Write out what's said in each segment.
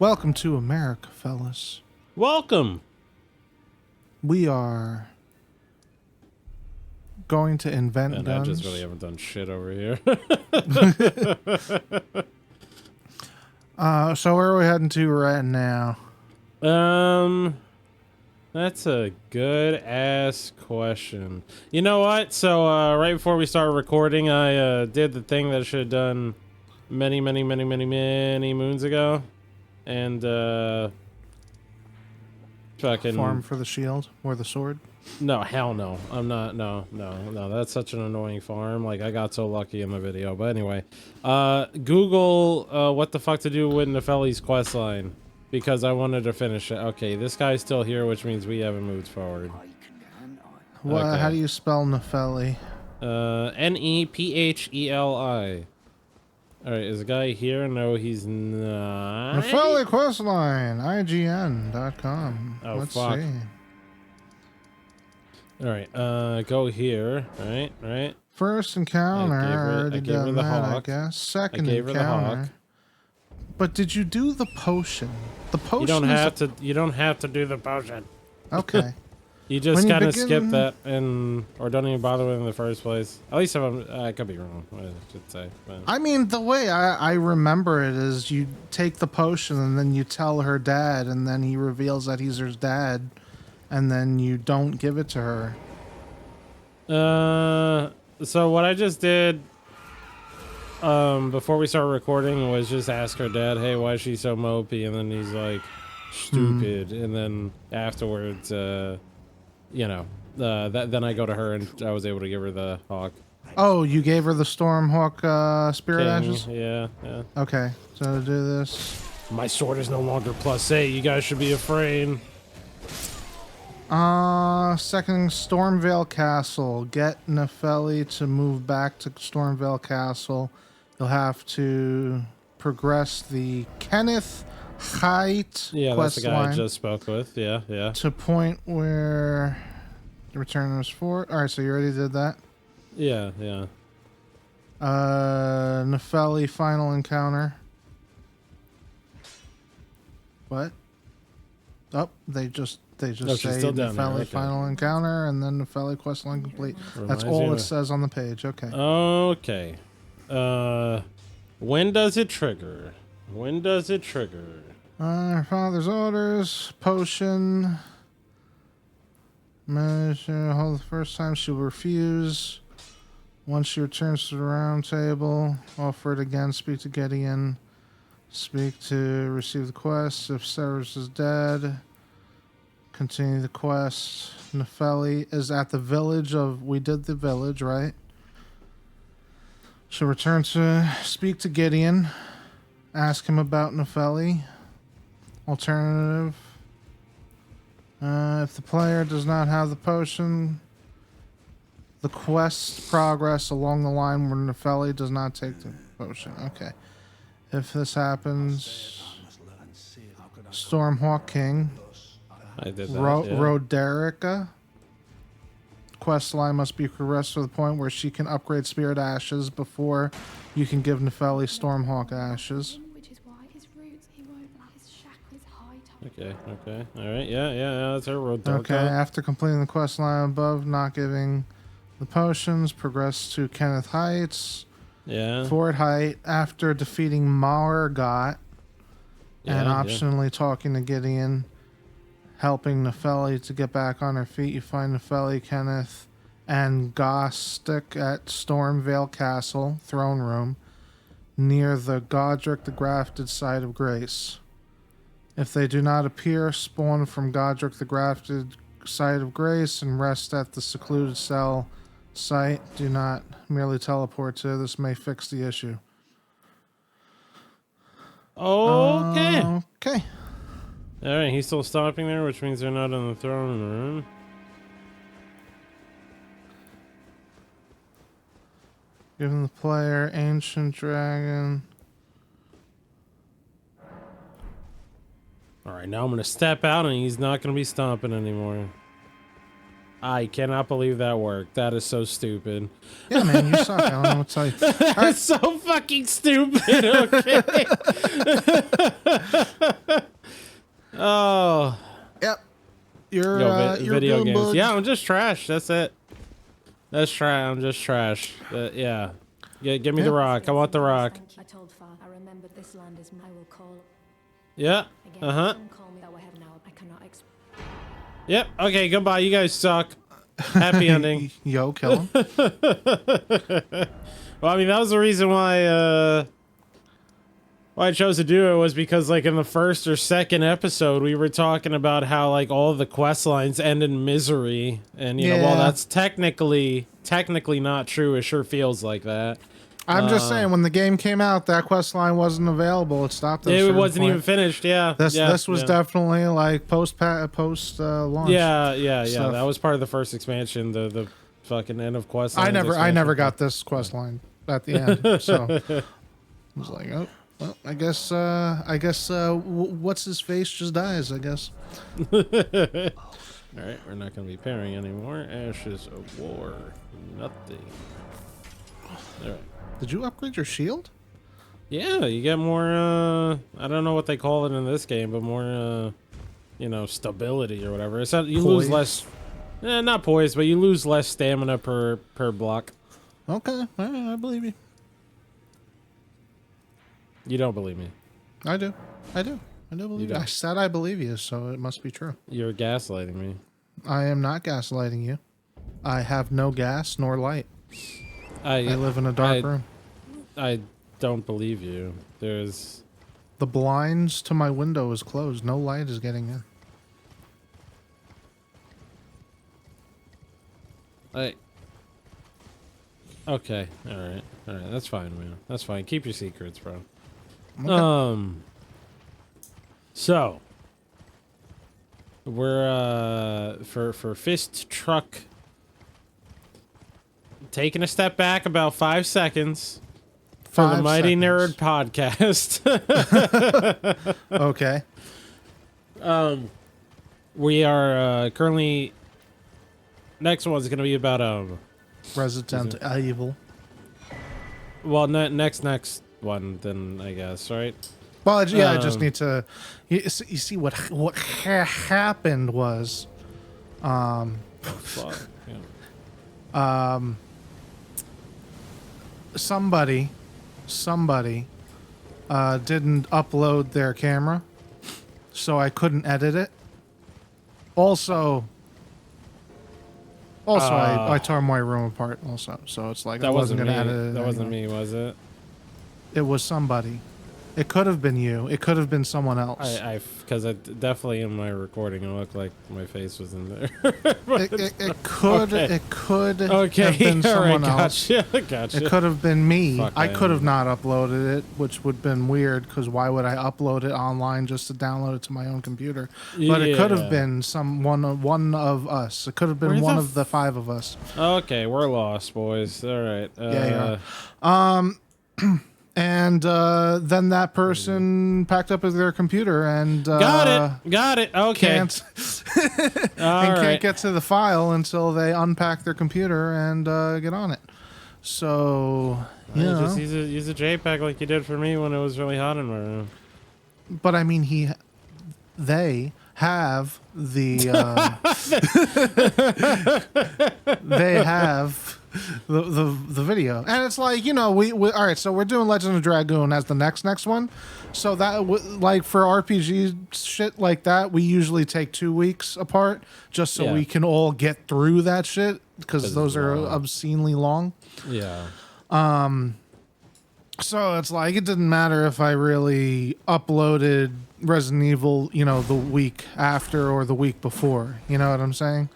Welcome to America, fellas. Welcome. We are going to invent And guns. I just really haven't done shit over here. So where are we heading to right now? That's a good ass question. You know what? So right before we started recording, I did the thing that I should have done many moons ago, and fucking Farm for the shield or the sword? no, hell no. I'm not. No. That's such an annoying farm. Like, I got so lucky in the video. But anyway, Google what the fuck to do with Nefeli's quest line, because I wanted to finish it. Okay, this guy's still here, which means we haven't moved forward. What? Okay. How do you spell Nefeli? Nepheli. All right, is the guy here? No, he's not. Nefeli questline, IGN.com. Oh, Let's fuck. see. All right, go here. Right. First encounter, I already gave her done the that, hawk. I guess. Second I gave her the encounter. hawk. But did you do the potion? The potion You don't is have to. You don't have to do the potion. Okay. You just When you kind of begin- skip that or don't even bother with it in the first place. At least if I could be wrong. I should say. But. I mean, the way I remember it is you take the potion and then you tell her dad, and then he reveals that he's her dad, and then you don't give it to her. So what I just did, before we started recording was just ask her dad, hey, why is she so mopey? And then he's like, stupid. And then afterwards, then I go to her and I was able to give her the hawk. Oh, you gave her the Stormhawk spirit ashes? Yeah. Okay, so to do this. My sword is no longer +8. You guys should be afraid. Second Stormvale Castle. Get Nefeli to move back to Stormvale Castle. You'll have to progress the Kenneth Height Yeah, that's quest the guy line I just spoke with. Yeah. to point where the return was for. All right, so you already did that. Yeah. Nefeli final encounter. What? Oh, they just say still down there, Nefeli okay. final encounter and then Nefeli quest line complete. That's Reminds all you it of- says on the page. Okay. Okay. When does it trigger? Her father's orders, potion. Manage to hold the first time, she'll refuse. Once she returns to the round table, offer it again, speak to Gideon. Speak to receive the quest. If Severus is dead, continue the quest. Nefeli is at the village of... We did the village, right? She'll return to speak to Gideon. Ask him about Nefeli. Alternative. If the player does not have the potion, the quest progress along the line where Nefeli does not take the potion. Okay. If this happens, Stormhawk King, I did that. Roderica. Quest line must be progressed to the point where she can upgrade Spirit Ashes before you can give Nefeli Stormhawk Ashes. Which is why his roots, he won't let his shackles hide. Okay. All right. Yeah. That's her road. Okay, after completing the quest line above, not giving the potions, progress to Kenneth Heights. Yeah. Fort Height, after defeating Margot and Yeah. optionally talking to Gideon, helping Nefeli to get back on her feet, you find Nefeli, Kenneth, and Gostic at Stormvale Castle, throne room, near the Godric the Grafted site of Grace. If they do not appear, spawn from Godric the Grafted site of Grace and rest at the secluded cell site. Do not merely teleport to. This may fix the issue. Okay. Okay. All right. He's still stopping there, which means they're not in the throne room. Given the player Ancient Dragon. All right. Now I'm gonna step out, and he's not gonna be stomping anymore. I cannot believe that worked. That is so stupid. Yeah, man, you suck. I don't know what to tell you. It's so fucking stupid. Okay. Oh. Yep. You're, you're video good, games. bud. Yeah, I'm just trash. That's it. That's trash. I'm just trash. Yeah. Give me the rock. I want the rock. I told Far, I remembered this land is I will call Yeah. again. Uh-huh. Some call me that I have now. I cannot Yep. Okay, goodbye. You guys suck. Happy ending. Yo, kill him. Well, I mean, that was the reason why I chose to do it was because, like, in the first or second episode, we were talking about how, like, all of the quest lines end in misery. And, you know, while Yeah. that's technically not true, it sure feels like that. I'm just saying, when the game came out, that quest line wasn't available. It stopped at a It certain wasn't point. even finished, yeah. This was yeah. definitely like post launch. Yeah. stuff. That was part of the first expansion, the fucking end of quest lines I never expansion. got this quest line at the end, so I was like, oh, well, I guess what's his face just dies. I guess. All right, we're not going to be pairing anymore. Ashes of War. Nothing. All right. Did you upgrade your shield? Yeah, you get more, I don't know what they call it in this game, but more, you know, stability or whatever. It's not, you lose Poise? less, not poise, but you lose less stamina per block. Okay, all right, I believe you. You don't believe me. I do believe you. don't. I said I believe you, so it must be true. You're gaslighting me. I am not gaslighting you. I have no gas nor light. I live in a dark room. I don't believe you. There's... The blinds to my window is closed. No light is getting in. Okay, alright. Alright, that's fine, man. That's fine. Keep your secrets, bro. Okay. So... We're, for Fist Truck... Taking a step back about 5 seconds... For the 5 Mighty seconds. Nerd podcast. Okay. We are currently... Next one's going to be about... Resident Evil. Well, next one, then, I guess, right? Well, yeah, I just need to. You see what happened was, Fuck, yeah. somebody didn't upload their camera, so I couldn't edit it. Also, I tore my room apart. Also, so it's like I wasn't me. gonna edit it. That wasn't anyway. me, was it? It was somebody. It could have been you. It could have been someone else. Because definitely in my recording, it looked like my face was in there. It could Okay. it could Okay, have been all right, someone else. gotcha. It could have been me. Fuck, I I could have am. not uploaded it, which would have been weird because why would I upload it online just to download it to my own computer? But it could Yeah. have been one of us. It could have been Where one the of the 5 of us. Okay, we're lost, boys. All right. Yeah, And then that person packed up their computer and Got it. Okay. can't All and right. can't get to the file until they unpack their computer and get on it. So you know. Just use a JPEG like you did for me when it was really hot in my room. But I mean, they have the they have the video, and it's like, you know, we all right. So we're doing Legend of Dragoon as the next one. So that like for RPG shit like that, we usually take 2 weeks apart just so Yeah. we can all get through that shit because those it's are long. obscenely long. Yeah. So it's like it didn't matter if I really uploaded Resident Evil, you know, the week after or the week before. You know what I'm saying?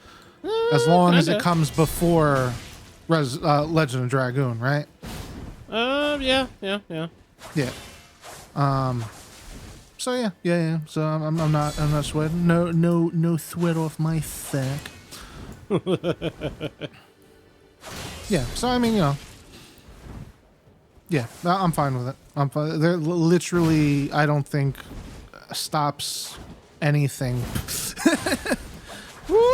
As long as it kinda. comes before Legend of Dragoon, right? Yeah. Yeah. So yeah. So I'm not sweating. No sweat off my sack. Yeah. So I mean, you know. Yeah, I'm fine with it. I'm fine. They're literally, I don't think, stops anything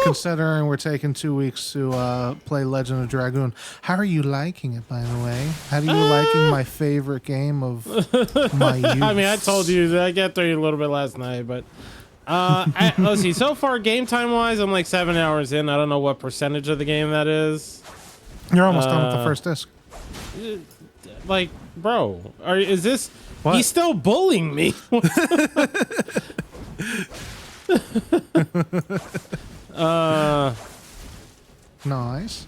considering we're taking 2 weeks to play Legend of Dragoon. How are you liking it, by the way? How are you liking my favorite game of my youth? I mean, I told you that I got through a little bit last night, but let's see. So far, game time wise, I'm like 7 hours in. I don't know what percentage of the game that is. You're almost done with the first disc. Like, bro, is this? What? He's still bullying me. Nice.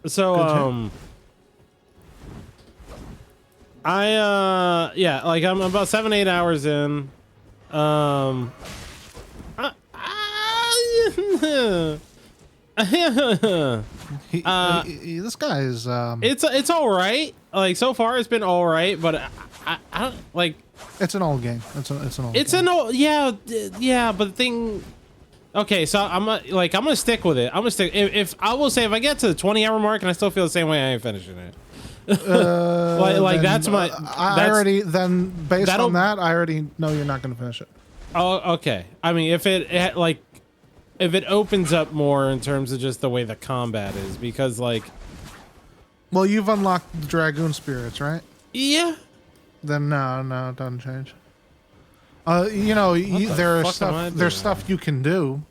So yeah, like I'm about 7-8 hours in. This guy is it's all right. Like so far, it's been all right, but I don't like. it's an old game. It's an old. It's game. an old yeah. But the thing. Okay, so I'm gonna stick with it. I'm gonna stick. If I will say if I get to the 20-hour mark and I still feel the same way, I ain't finishing it. Like that's my. I already then based on that, I already know you're not going to finish it. Oh, okay. I mean, if it like, if it opens up more in terms of just the way the combat is, because like. Well, you've unlocked the Dragoon spirits, right? Yeah. Then no, it doesn't change. You know, there's stuff you can do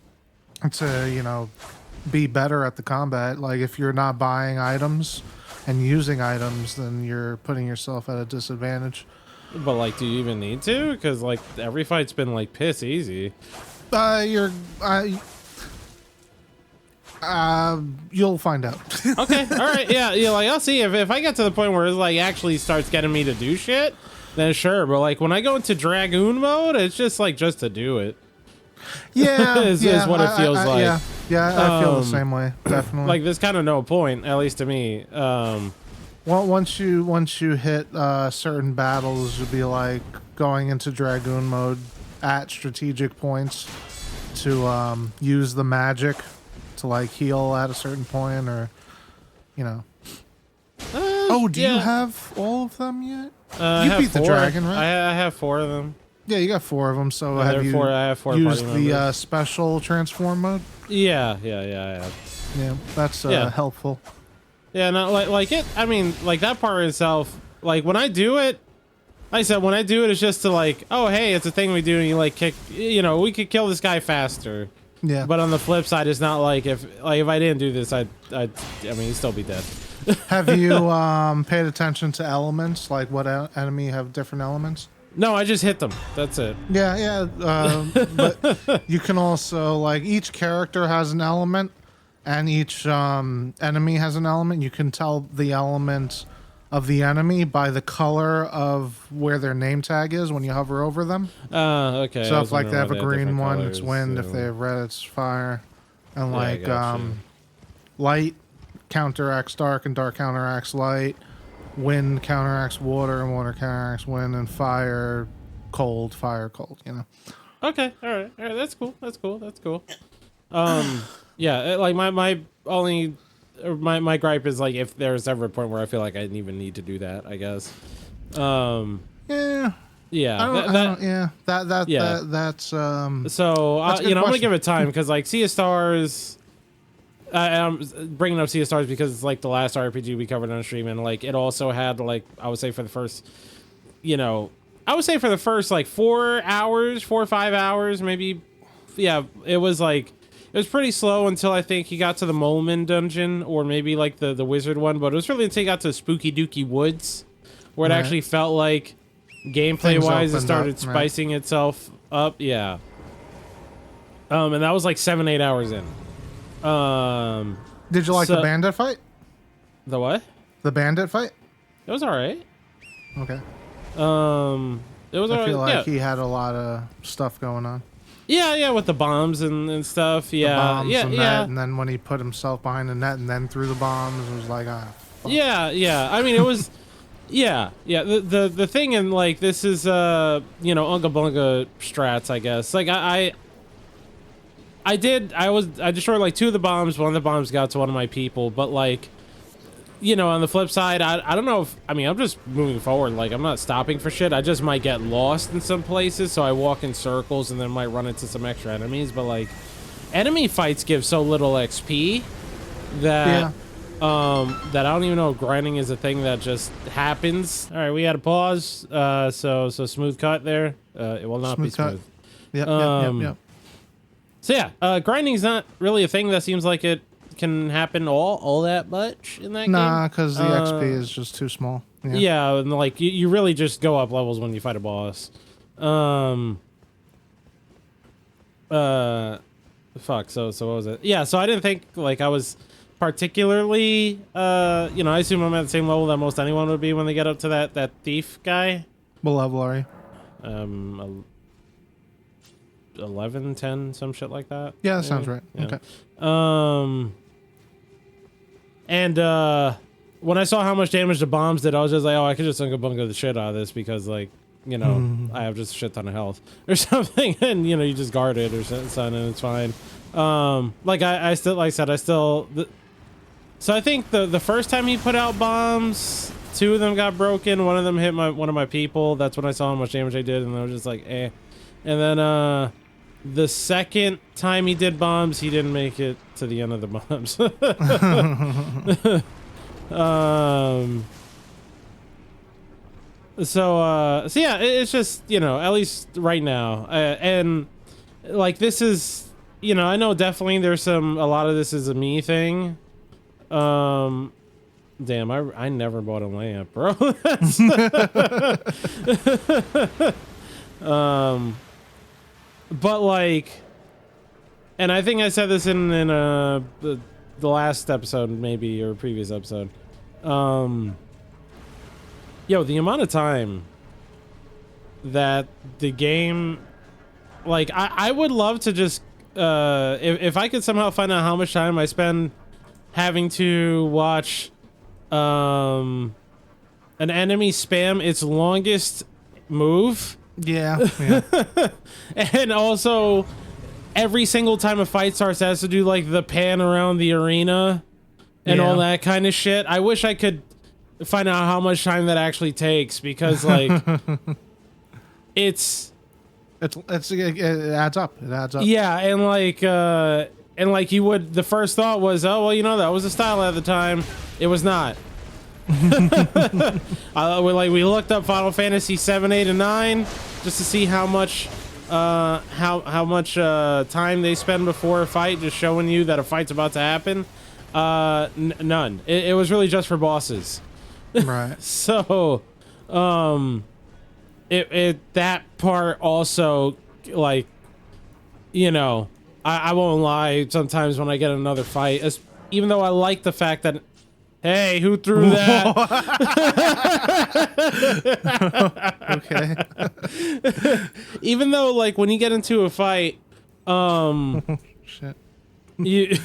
to, be better at the combat. Like if you're not buying items and using items, then you're putting yourself at a disadvantage. But like, do you even need to? Because like every fight's been like piss easy. You'll find out. Okay, all right, yeah. Like I'll see if I get to the point where it like actually starts getting me to do shit. Then sure, but like when I go into Dragoon mode, it's just like just to do it. Yeah, is what it feels like. I feel the same way, definitely. Like there's kind of no point, at least to me. Well, once you hit certain battles, you'll be like going into Dragoon mode at strategic points to use the magic to like heal at a certain point, or do you have all of them yet? You beat the dragon, right? I have 4 of them. Yeah, you got 4 of them. So I have four used party the special transform mode? Yeah, I have. Yeah, that's helpful. Yeah, no, like it. I mean, like that part itself. Like when I do it, like I said, when I do it, it's just to like, oh hey, it's a thing we do, and you like kick. We could kill this guy faster. Yeah. But on the flip side, it's not like if I didn't do this, I mean, he'd still be dead. Have you paid attention to elements? Like what enemy have different elements? No, I just hit them. That's it. Yeah. But you can also like each character has an element, and each enemy has an element. You can tell the element of the enemy by the color of where their name tag is when you hover over them. Okay. So if like they have a green one, it's wind. If they have red, it's fire. And like light counteracts dark, and dark counteracts light. Wind counteracts water, and water counteracts wind, and fire cold. Okay. All right. That's cool. Yeah. Like my only. My gripe is like if there's ever a point where I feel like I didn't even need to do that, I guess. Yeah. Yeah. That's So that's a good I'm gonna question. give it time because like Sea of Stars. I'm bringing up Sea of Stars because it's like the last RPG we covered on stream, and like it also had like I would say for the first, like 4 or 5 hours maybe. Yeah, it was like. It was pretty slow until I think he got to the Moleman dungeon, or maybe like the wizard one, but it was really until he got to Spooky Dooky Woods where it actually felt like gameplay wise it started spicing itself up. Yeah. And that was like 7-8 hours in. Did you like the bandit fight? The what? The bandit fight? It was all right. Okay. It was. I feel like he had a lot of stuff going on. Yeah, with the bombs and stuff. Yeah, the bombs and yeah. That, and then when he put himself behind the net and then threw the bombs, it was like, fuck. Yeah. I mean, it was. Yeah. The thing in like this is Unga Bunga strats, I guess. Like I destroyed like 2 of the bombs. One of the bombs got to one of my people, but like. On the flip side, I don't know if, I'm just moving forward. Like, I'm not stopping for shit. I just might get lost in some places, so I walk in circles and then might run into some extra enemies. But, like, enemy fights give so little XP that that I don't even know if grinding is a thing that just happens. All right, we had a pause. So smooth cut there. It will not be smooth. Yep. So yeah, grinding's not really a thing that seems like it can happen all that much in that game. Nah, because the XP is just too small. Yeah, and like you really just go up levels when you fight a boss. Fuck. So what was it? Yeah. So I didn't think like I was particularly. I assume I'm at the same level that most anyone would be when they get up to that thief guy. What level are you? 11, 10, some shit like that. Yeah, that sounds right. Yeah. Okay. And when I saw how much damage the bombs did, I was just like, oh, I could just unga bunga the shit out of this because, like, I have just a shit ton of health or something, and you just guard it or something, and it's fine. Like I still, like I said, so I think the first time he put out bombs, 2 of them got broken. One of them hit one of my people. That's when I saw how much damage I did, and I was just like, eh. And then the second time he did bombs, he didn't make it to the end of the bombs. So yeah, it's just, at least right now. And like, this is, I know definitely there's a lot of this is a me thing. Damn, I never bought a lamp, bro. But like, and I think I said this in the last episode, maybe, or previous episode. Yo, the amount of time that the game, like, I would love to just, if I could somehow find out how much time I spend having to watch, an enemy spam its longest move. Yeah. And also, every single time a fight starts, it has to do like the pan around the arena and all that kind of shit. I wish I could find out how much time that actually takes, because like it adds up. It adds up. Yeah, and like you would. The first thought was, oh well, that was the style at the time. It was not. We looked up Final Fantasy 7, 8, and 9 just to see how much time they spend before a fight, just showing you that a fight's about to happen. None. It was really just for bosses. Right. So, that part also, like, I won't lie. Sometimes when I get another fight, even though I like the fact that, hey, who threw that? Okay. Even though, like, when you get into a fight, Shit. you,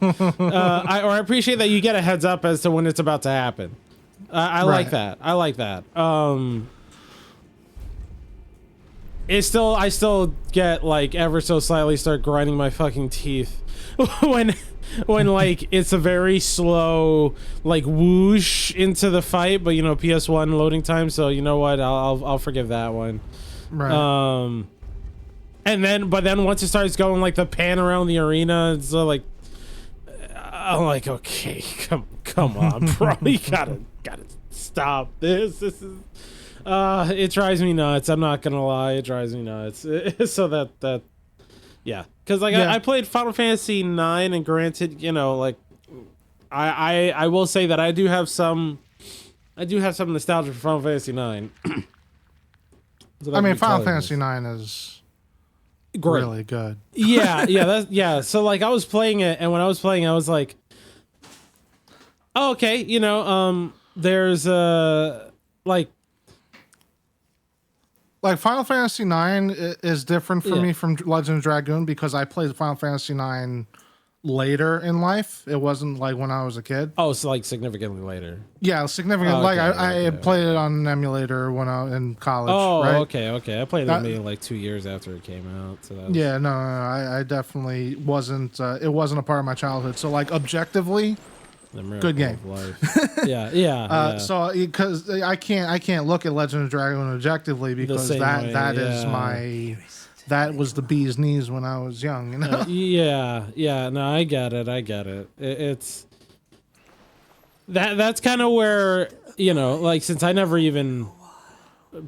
I appreciate that you get a heads up as to when it's about to happen. I like that. I like that. I still get, like, ever so slightly start grinding my fucking teeth when like it's a very slow like whoosh into the fight, but PS1 loading time, so you know what, I'll forgive that one. Right. And then once it starts going like the pan around the arena, it's like, I'm like, okay, come on, bro, you gotta stop this. This is it drives me nuts. I'm not gonna lie, it drives me nuts. So that yeah, because like I played Final Fantasy 9, and granted, like I will say that I do have some nostalgia for Final Fantasy 9. I mean, Final Fantasy 9 is great. Really good. Yeah. So like I was playing it, and when I was playing, I was like, oh, okay, there's like Final Fantasy 9 is different for me from Legend of Dragoon, because I played Final Fantasy 9 later in life. It wasn't like when I was a kid. Oh, so like significantly later. Yeah, significantly. Okay, I played it on an emulator when I was in college. Oh, right? okay. I played it maybe like 2 years after it came out. So that was... Yeah, no, I definitely wasn't. It wasn't a part of my childhood. So like objectively, good game. Yeah. So because I can't look at Legend of Dragoon objectively, because that is my that was the bee's knees when I was young, you know? Yeah. No, I get it. It's that's kind of where, you know, like, since I never even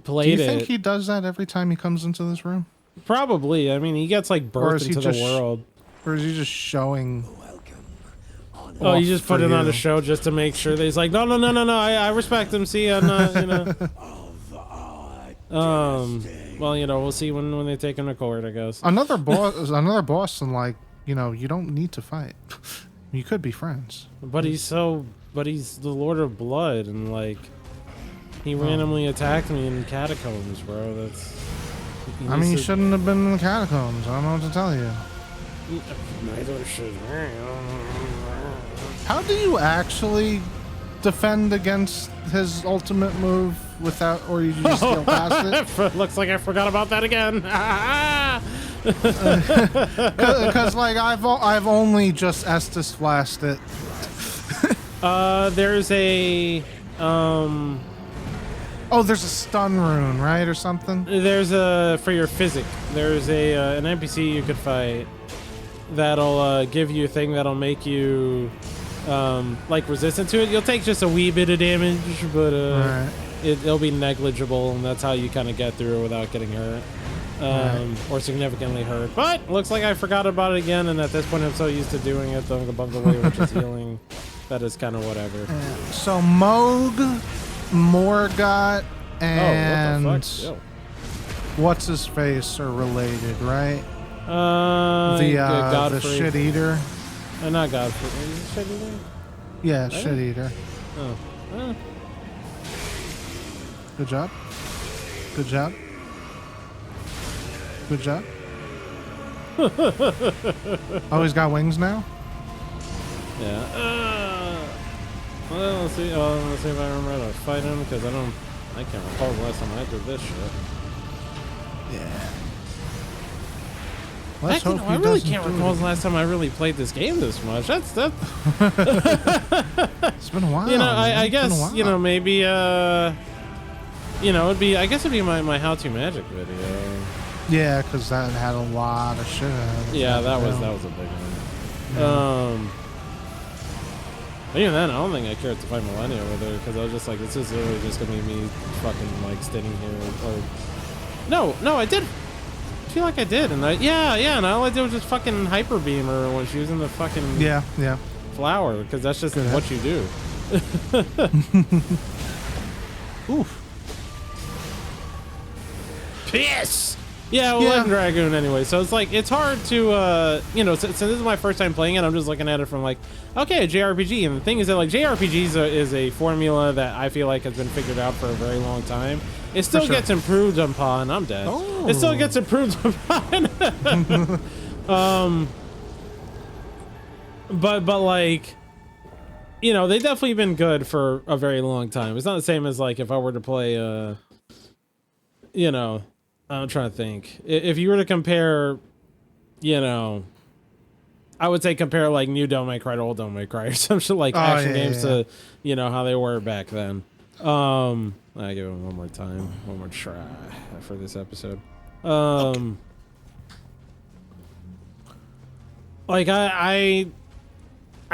played it. Do you think he does that every time he comes into this room? Probably. I mean, he gets like birthed into the world. Or is he just showing? Oh, you just put it on the show just to make sure that he's like, no. I respect him. See, I'm not, you know. Well, you know, we'll see when they take him to court, I guess. Another boss, and like, you know, you don't need to fight. You could be friends. But he's the Lord of Blood, and like, he randomly attacked me in catacombs, bro. That's. I mean, you shouldn't have been in the catacombs. I don't know what to tell you. Neither should I. How do you actually defend against his ultimate move without, or you just go past it? Looks like I forgot about that again. Because like I've only just Estus flashed it. There's a Oh, there's a stun rune, right, or something? There's a, for your physic, there's an NPC you could fight that'll give you a thing that'll make you like resistant to it. You'll take just a wee bit of damage, but Right. it'll be negligible, and that's how you kind of get through it without getting hurt. Or significantly hurt. But looks like I forgot about it again, and at this point I'm so used to doing it above the way which is healing, that is kind of whatever. So Moog, Morgott, and oh, what the fuck? Yo. what's his face are related, right? The The shit eater. Not Godfrey. Is it shit eater? Yeah, Right? shit eater. Oh. Good job. Good job. Good job. Oh, he's got wings now? Yeah. Well, let's see. Let's see if I remember how to fight him, because I can't recall the last time I did this shit. Yeah. I really can't recall the last time I really played this game this much. That's It's been a while. you know, man. I It's been a guess, while. you know, maybe you know, it'd be my how to magic video. Yeah, because that had a lot of shit in it. Yeah, that was a big one. Yeah. But even then, I don't think I cared to fight Millennia with her, because I was just like, this is literally just gonna be me fucking like standing here. Or no, I did. I feel like I did, and and all I did was just fucking hyper beam her when she was in the fucking Yeah. flower, because that's just Good what you do. Oof. Piss. Yeah, well, Elden Dragoon anyway. So it's like, it's hard to, you know, since this is my first time playing it, I'm just looking at it from like, okay, a JRPG. And the thing is that like JRPGs is a formula that I feel like has been figured out for a very long time. It still gets improved upon. I'm dead. Oh. It still gets improved upon. But like, you know, they've definitely been good for a very long time. It's not the same as like if I were to play, you know, I'm trying to think. If you were to compare, you know, I would say compare like new Devil May Cry to old Devil May Cry or some shit, like action games to, you know, how they were back then. I give them one more time, one more try for this episode. Like I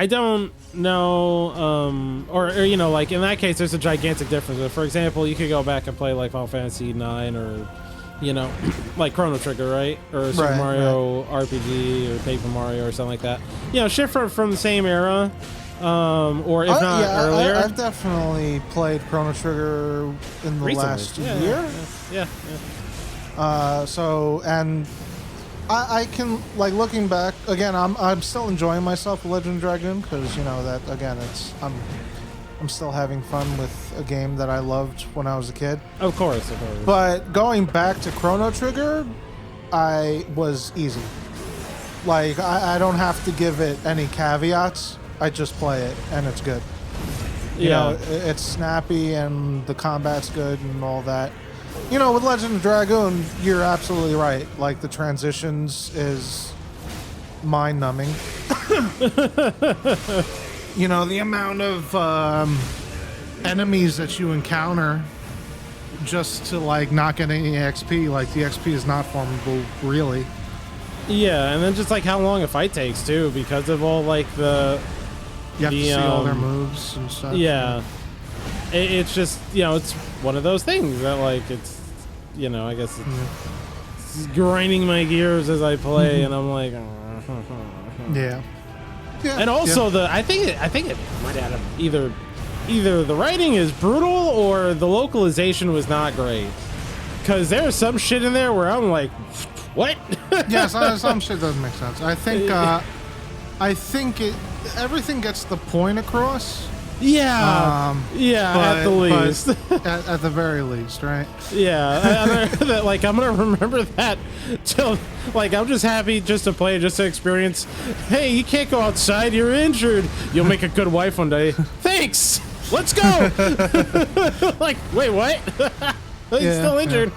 don't know, or you know, like in that case, there's a gigantic difference. For example, you could go back and play like Final Fantasy 9 or, you know, like Chrono Trigger, right? Or Super Mario RPG or Paper Mario or something like that. You know, shit from the same era, or if not earlier. I've definitely played Chrono Trigger in the last year. Yeah. So, and I can, like, looking back again, I'm still enjoying myself with Legend of Dragoon, because, you know, that again, I'm still having fun with a game that I loved when I was a kid. Of course. But going back to Chrono Trigger, I was easy. Like, I don't have to give it any caveats. I just play it, and it's good. You know, it's snappy, and the combat's good, and all that. You know, with Legend of Dragoon, you're absolutely right. Like, the transitions is mind-numbing. You know, the amount of enemies that you encounter just to like not get any XP. Like the XP is not farmable, really. Yeah, and then just like how long a fight takes too, because of all like the You have to see all their moves and stuff. Yeah, it's just, you know, it's one of those things that like it's, you know, I guess it's grinding my gears as I play, and I'm like, Yeah. and also I think it might have either the writing is brutal or the localization was not great, because there's some shit in there where I'm like, what? Yeah, some shit doesn't make sense. I think everything gets the point across. Yeah, at the least. At the very least, right? Yeah, like I'm gonna remember that till, like, I'm just happy just to play, just to experience. Hey, you can't go outside, you're injured. You'll make a good wife one day. Thanks. Let's go. Like, wait, what? He's still injured.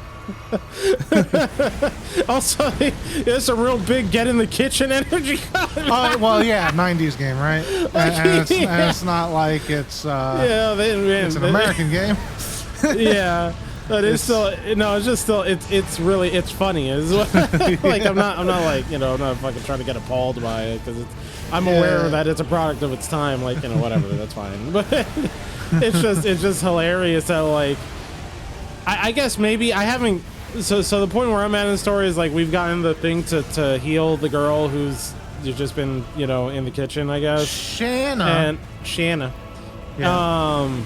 Also, it's a real big get in the kitchen energy. Oh, well, yeah, 90s game, right? And it's not like it's it's an American game. Yeah, but it's still, no, it's just still, it's really, it's funny. It's like I'm not like, you know, I'm not fucking trying to get appalled by it, because I'm aware that it's a product of its time. Like, you know, whatever, that's fine. But it's just hilarious that, like, I guess maybe I haven't. So the point where I'm at in the story is like we've gotten the thing to heal the girl who's just been, you know, in the kitchen, I guess. Shanna. Yeah.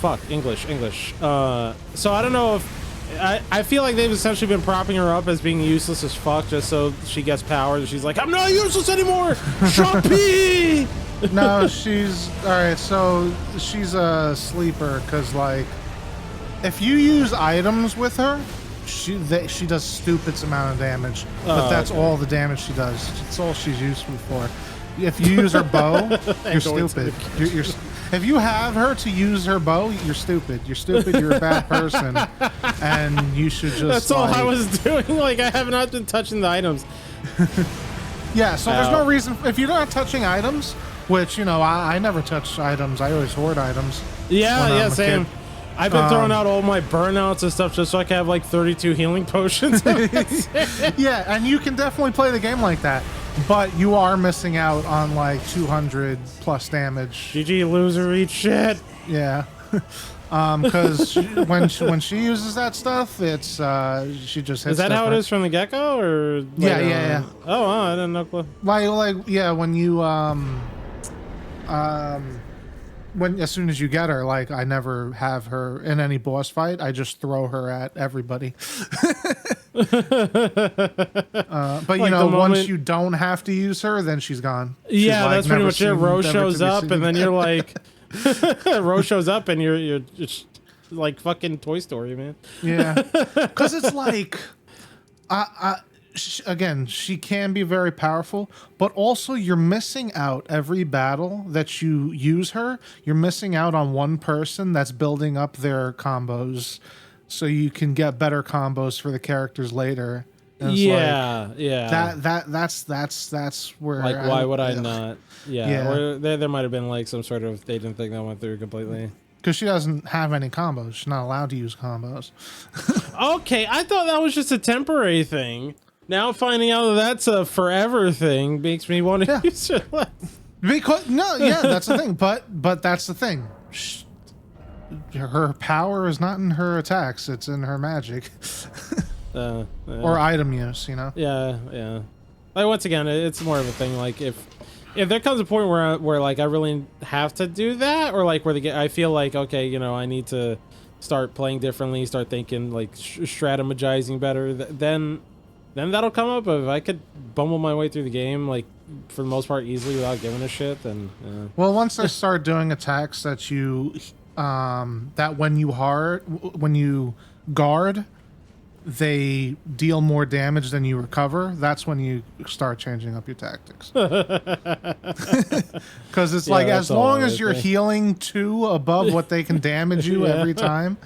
Fuck, English. So I don't know if I feel like they've essentially been propping her up as being useless as fuck just so she gets powers. She's like, I'm not useless anymore. Shoppy. No, she's all right. So she's a sleeper because, like, if you use items with her, she does stupid amount of damage. But that's all the damage she does. It's all she's useful for. If you use her bow, you're stupid. If you have her to use her bow, you're stupid. You're stupid. You're a bad person, and you should just. That's all I was doing. Like, I have not been touching the items. Yeah. So there's no reason if you're not touching items. Which, you know, I never touch items. I always hoard items. Yeah, same. I've been throwing out all my burnouts and stuff just so I can have like 32 healing potions. Yeah, and you can definitely play the game like that. But you are missing out on like 200 plus damage. GG loser, eat shit. Yeah. Because when she uses that stuff, it's she just hits. Is that different. how it is from the get-go, or yeah. Oh, I didn't know. Like yeah, when you when as soon as you get her, like I never have her in any boss fight. I just throw her at everybody. But you know, once you don't have to use her, then she's gone. She's yeah, like, that's pretty much it. Rose shows up, and then you're like, Rose shows up, and you're just like fucking Toy Story, man. Yeah, because it's like, again, she can be very powerful, but also you're missing out every battle that you use her. You're missing out on one person that's building up their combos, so you can get better combos for the characters later. Yeah, like, yeah. That's where. Like, why would I not? Yeah. Or there might have been like some sort of, they didn't think that went through completely. Because she doesn't have any combos. She's not allowed to use combos. Okay, I thought that was just a temporary thing. Now finding out that that's a forever thing makes me want to use it less. Because that's the thing. But that's the thing. Her power is not in her attacks; it's in her magic or item use. You know. Yeah. Like, once again, it's more of a thing. Like, if there comes a point where like I really have to do that, or like where I feel like, okay, you know, I need to start playing differently, start thinking like strategizing better, then that'll come up. If I could bumble my way through the game, like, for the most part easily without giving a shit, then well, once I start doing attacks that you that when you guard, they deal more damage than you recover, that's when you start changing up your tactics. Because it's like, as long as you're healing 2 above what they can damage you every time,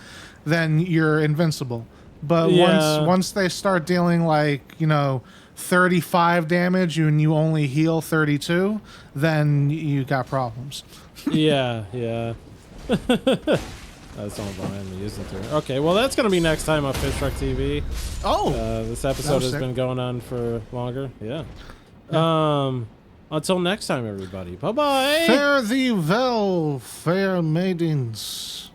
then you're invincible. But once they start dealing, like, you know, 35 damage and you only heal 32, then you got problems. Yeah, yeah. That's all I'm using to. Okay, well that's gonna be next time on Fish Truck TV. Oh, This episode has sick. been going on for longer. Yeah. Until next time, everybody. Bye bye. fare thee well, fair maidens.